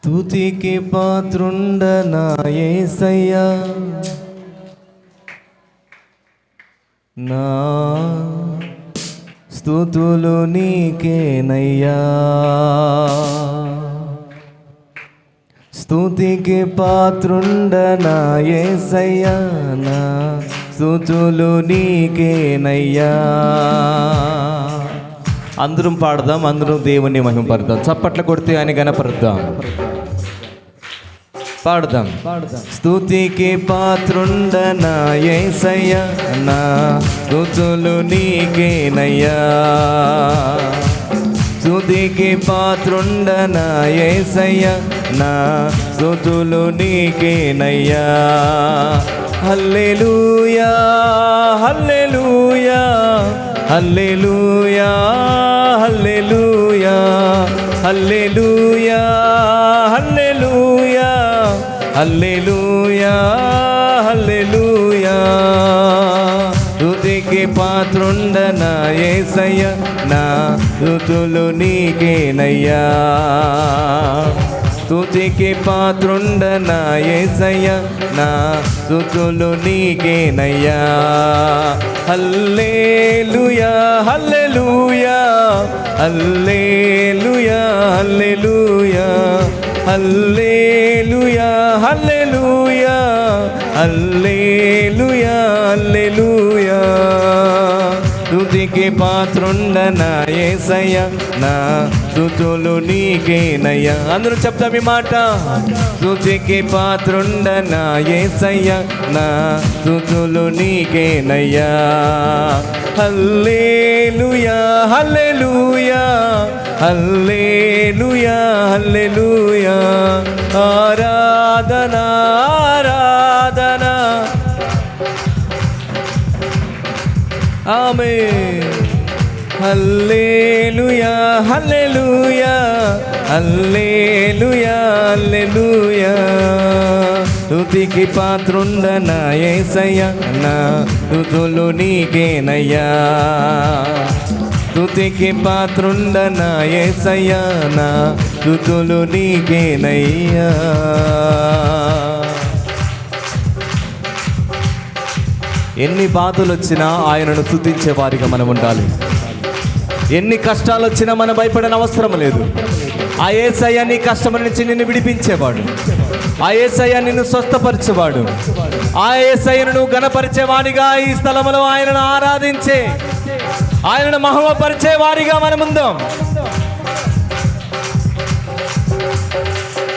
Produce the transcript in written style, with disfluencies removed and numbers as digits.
స్తుతికి పాత్రుండ నా యేసయ్యా, నా స్తుతులు నీకేనయ్యా. స్తుతికి పాత్రుండ నా యేసయ్యా, నా స్తుతులు నీకేనయ్యా. అందరం పాడదాం, అందరం దేవుని మహిమపడదాం. చప్పట్లు కొడితే ఆయన గణపరుద్దాం, పాడదాం. స్తుతికి పాత్రుండ నా యేసయ్యా, నా స్తుతులు నీకేనయ్యా. స్తుతికి పాత్రుండ నా యేసయ్యా, నా స్తుతులు నీకేనయ్యా. హల్లెలూయా హల్లెలూయా హల్లెలూయా హల్లెలూయా హల్లెలూయా హల్లెలూయా హల్లెలూయా హల్లెలూయా. స్తుతికి పాత్రుండ నా యేసయ్యా, నా స్తుతులు నీకేనయ్యా. స్తుతికి పాత్రుండ నా యేసయ్యా, నా స్తుతులు నీకేనయ్యా. హల్లెలూయా హల్లెలూయా హల్లెలూయా హల్లెలూయా హల్లెలూయా హల్లెలూయా హల్లెలూయా హల్లెలూయా. స్తుతికి పాత్రుండ నా యేసయ్యా, నా స్తుతులు నీకేనయ్యా. అందరూ చెప్తాం ఈ మాట. స్తుతికి పాత్రుండ నా యేసయ్యా, నా స్తుతులు నీకేనయ్యా. హల్లెలూయా హల్లెలూయా హల్లెలూయా హల్లెలూయా. ఆరాధన ఆరాధన. ఆమేన్. హల్లెలూయా హల్లెలూయా హల్లెలూయా హల్లెలూయా. స్తుతికి పాత్రుండ నా యేసయ్యా, నా స్తుతులు నీకేనయ్యా. స్తుతికి పాత్రుండ నా యేసయ్యా, నా స్తుతులు నీకేనయ్యా. ఎన్ని బాధలు వచ్చినా ఆయనను స్తుతించే వారిగా మనం ఉండాలి. ఎన్ని కష్టాలు వచ్చినా మనం భయపడని అవసరం లేదు. ఆ యేసయ్య నీ కష్టం నుంచి నిన్ను విడిపించేవాడు. ఆ యేసయ్య నిన్ను స్వస్థపరిచేవాడు. ఆ యేసయ్యను నువ్వు ఘనపరిచేవాడిగా ఈ స్థలంలో ఆయనను ఆరాధించే, ఆయనను మహిమపరిచే వారిగా మనం ఉందాం.